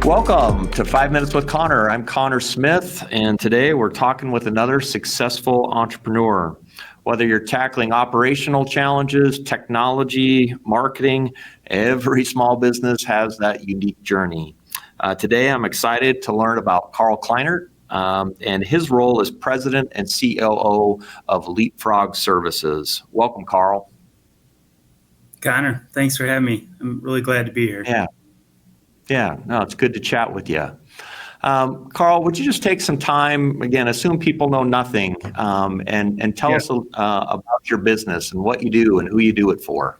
Welcome to 5 Minutes with Conor. I'm Conor Smith, and today we're talking with another successful entrepreneur. Whether you're tackling operational challenges, technology, marketing, every small business has that unique journey. Today, I'm excited to learn about Karl Kleinert and his role as President and COO of Leapfrog Services. Welcome, Karl. Conor, thanks for having me. I'm really glad to be here. Yeah, no, it's good to chat with you. Karl, would you just take some time, again, assume people know nothing, and tell us about your business and what you do and who you do it for?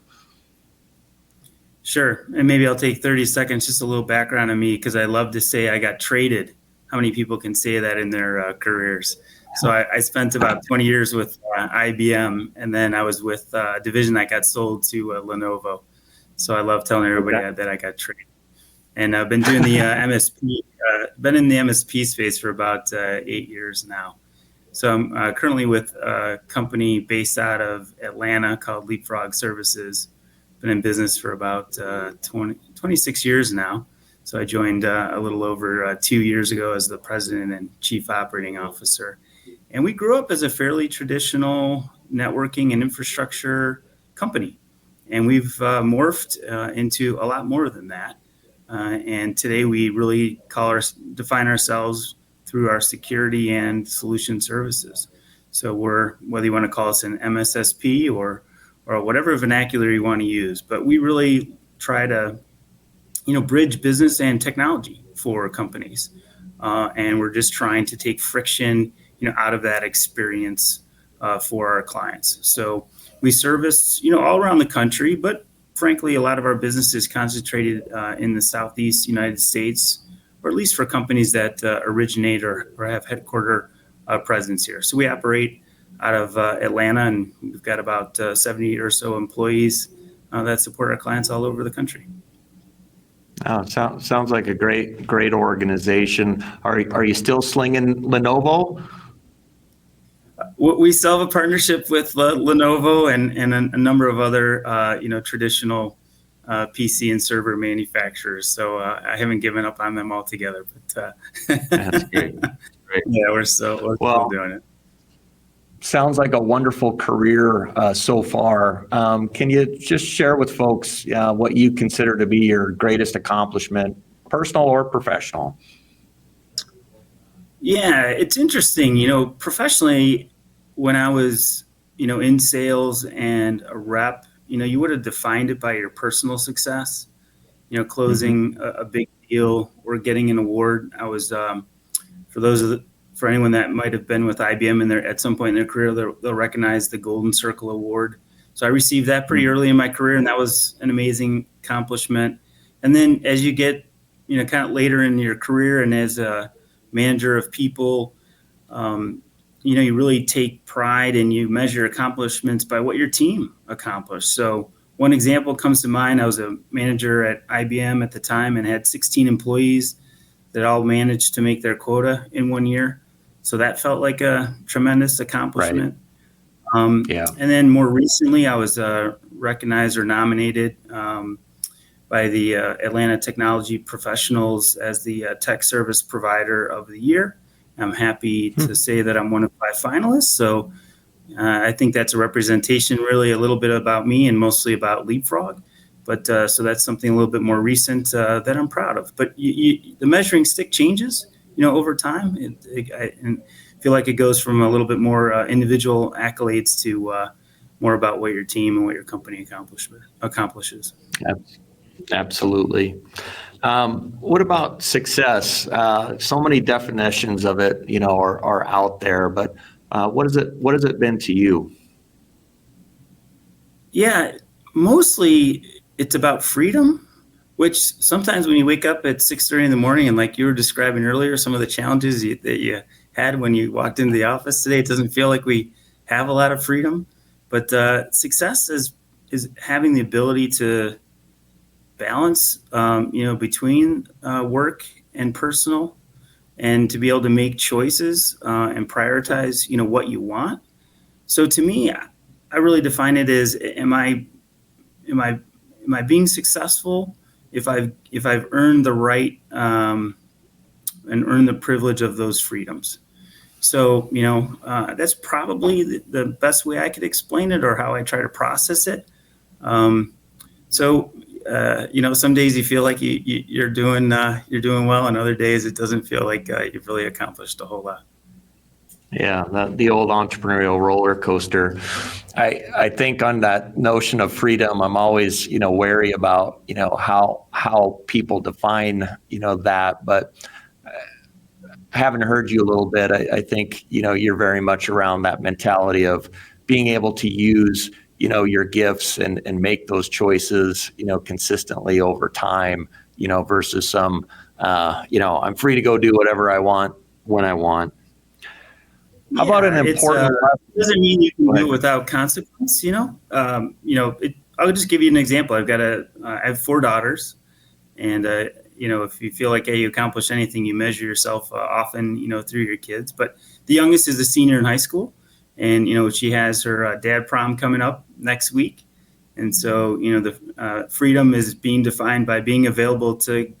Sure. And maybe I'll take 30 seconds, just a little background on me, because I love to say I got traded. How many people can say that in their careers? So I spent about 20 years with IBM, and then I was with a division that got sold to Lenovo. So I love telling everybody that I got traded. And I've been doing the MSP, been in the MSP space for about 8 years now. So I'm currently with a company based out of Atlanta called Leapfrog Services. Been in business for about 26 years now. So I joined a little over 2 years ago as the president and chief operating officer. And we grew up as a fairly traditional networking and infrastructure company. And we've morphed into a lot more than that. And today we really define ourselves through our security and solution services. So we're, whether you want to call us an MSSP or whatever vernacular you want to use, but we really try to, bridge business and technology for companies. And we're just trying to take friction, out of that experience for our clients. So we service, all around the country, but frankly, a lot of our business is concentrated in the Southeast United States, or at least for companies that originate or have headquarter presence here. So we operate out of Atlanta, and we've got about 70 or so employees that support our clients all over the country. Oh, sounds like a great organization. Are you still slinging Lenovo? We still have a partnership with Lenovo and a number of other, traditional PC and server manufacturers. So I haven't given up on them altogether. But that's great. Yeah, we're still doing it. Sounds like a wonderful career so far. Can you just share with folks what you consider to be your greatest accomplishment, personal or professional? Yeah, it's interesting. Professionally, when I was, in sales and a rep, you would have defined it by your personal success, closing a big deal or getting an award. I was, for anyone that might have been with IBM at some point in their career, they'll recognize the Golden Circle Award. So I received that pretty early in my career, and that was an amazing accomplishment. And then as you get, kind of later in your career and as a manager of people, you really take pride and you measure accomplishments by what your team accomplished. So one example comes to mind. I was a manager at IBM at the time and had 16 employees that all managed to make their quota in 1 year. So that felt like a tremendous accomplishment. Right. And then more recently, I was recognized or nominated by the Atlanta Technology Professionals as the Tech Service Provider of the Year. I'm happy to say that I'm one of 5 finalists. So I think that's a representation, really a little bit about me and mostly about Leapfrog. But so that's something a little bit more recent that I'm proud of. But the measuring stick changes, over time. I feel like it goes from a little bit more individual accolades to more about what your team and what your company accomplishes. Absolutely. What about success? So many definitions of it, are out there, but what has it been to you? Yeah, mostly it's about freedom, which sometimes when you wake up at 6:30 in the morning and like you were describing earlier, some of the challenges that you had when you walked into the office today, it doesn't feel like we have a lot of freedom, but success is having the ability to balance, between work and personal, and to be able to make choices and prioritize, what you want. So to me, I really define it as am I being successful if I've earned the right and earned the privilege of those freedoms. So, that's probably the best way I could explain it, or how I try to process it. Some days you feel like you're doing well, and other days it doesn't feel like you've really accomplished a whole lot. Yeah, the old entrepreneurial roller coaster. I think on that notion of freedom, I'm always, wary about, how people define, that. But having heard you a little bit, I think, you're very much around that mentality of being able to use, your gifts and make those choices, consistently over time, versus some, I'm free to go do whatever I want when I want. How about an important it doesn't mean you can do it without consequence, I'll just give you an example. I have 4 daughters, and if you feel like, hey, you accomplish anything, you measure yourself often, through your kids. But the youngest is a senior in high school, and she has her dad prom coming up next week, and so the freedom is being defined by being available to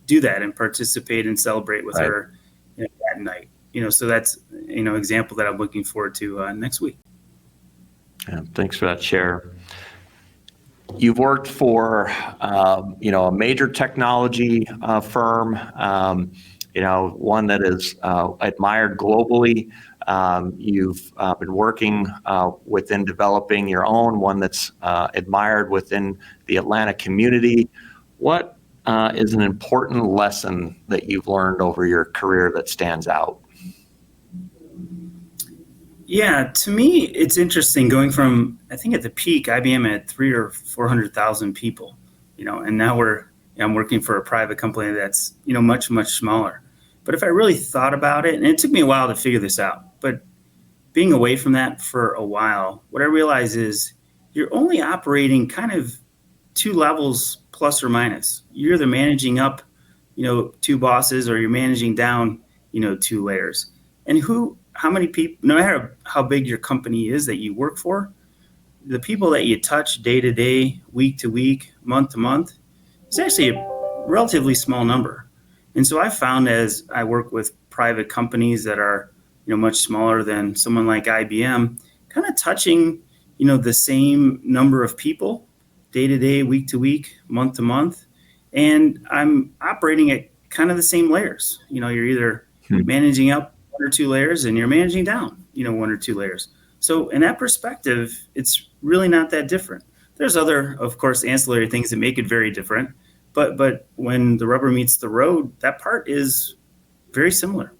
do that and participate and celebrate with her that night. So that's example that I'm looking forward to next week. Yeah, thanks for that share. You've worked for, a major technology firm, one that is admired globally. You've been working within developing your own, one that's admired within the Atlanta community. What is an important lesson that you've learned over your career that stands out? Yeah, to me, it's interesting going from, I think at the peak, IBM had 300,000 or 400,000 people, and now I'm working for a private company that's, much, much smaller. But if I really thought about it, and it took me a while to figure this out, but being away from that for a while, what I realized is you're only operating kind of 2 levels plus or minus. You're either managing up, 2 bosses, or you're managing down, 2 layers. And how many people, no matter how big your company is that you work for, the people that you touch day to day, week to week, month to month, it's actually a relatively small number. And so I found, as I work with private companies that are, much smaller than someone like IBM, kind of touching, the same number of people day to day, week to week, month to month. And I'm operating at kind of the same layers. You're either managing up 1 or 2 layers, and you're managing down, 1 or 2 layers. So in that perspective, it's really not that different. There's other, of course, ancillary things that make it very different. But when the rubber meets the road, that part is very similar.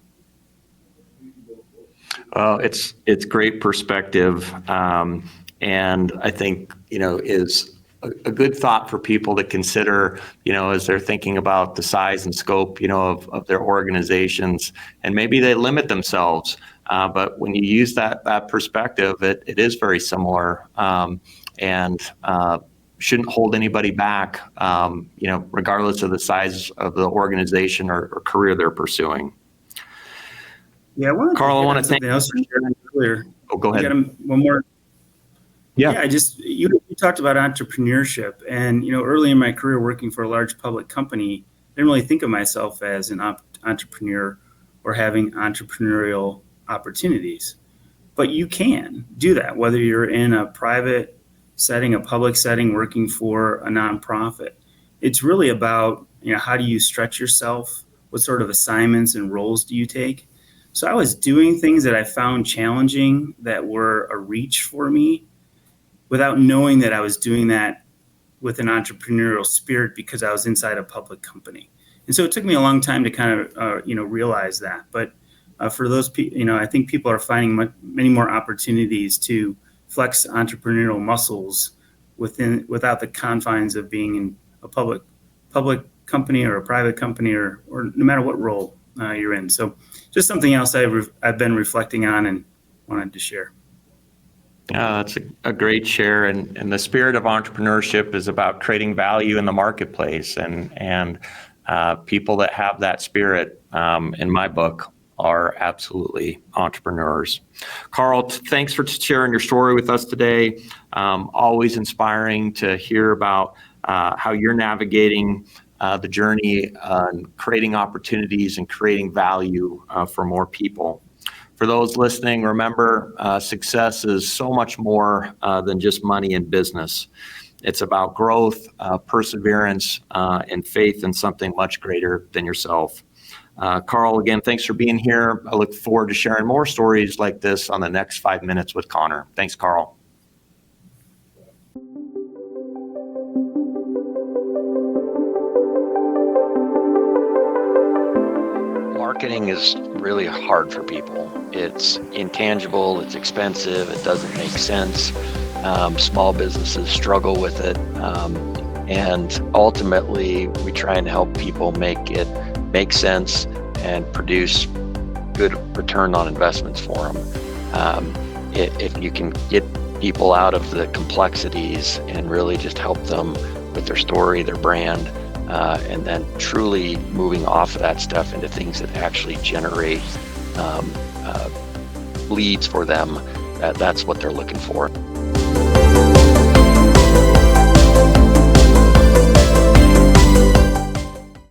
Well, it's great perspective, and I think is a good thought for people to consider, as they're thinking about the size and scope, of their organizations, and maybe they limit themselves. But when you use that perspective, it is very similar, and shouldn't hold anybody back, regardless of the size of the organization or career they're pursuing. Yeah, Carl, I want to thank you for sharing earlier. Oh, go ahead. One more. Yeah, you talked about entrepreneurship, and early in my career working for a large public company, I didn't really think of myself as an entrepreneur or having entrepreneurial opportunities. But you can do that, whether you're in a private setting, a public setting, working for a nonprofit. It's really about, how do you stretch yourself? What sort of assignments and roles do you take? So I was doing things that I found challenging that were a reach for me, without knowing that I was doing that with an entrepreneurial spirit, because I was inside a public company. And so it took me a long time to kind of, realize that. But for those people, I think people are finding many more opportunities to flex entrepreneurial muscles without the confines of being in a public company or a private company, or no matter what role you're in. So just something else I've been reflecting on and wanted to share. That's a great share, and the spirit of entrepreneurship is about creating value in the marketplace, and people that have that spirit, in my book, are absolutely entrepreneurs. Karl, thanks for sharing your story with us today. Always inspiring to hear about how you're navigating the journey on creating opportunities and creating value for more people. For those listening, remember, success is so much more than just money in business. It's about growth, perseverance, and faith in something much greater than yourself. Karl, again, thanks for being here. I look forward to sharing more stories like this on the next 5 minutes with Conor. Thanks, Karl. Marketing is really hard for people. It's intangible, it's expensive, it doesn't make sense. Small businesses struggle with it. And ultimately, we try and help people make it make sense and produce good return on investments for them. If you can get people out of the complexities and really just help them with their story, their brand, and then truly moving off of that stuff into things that actually generate leads for them, that's what they're looking for.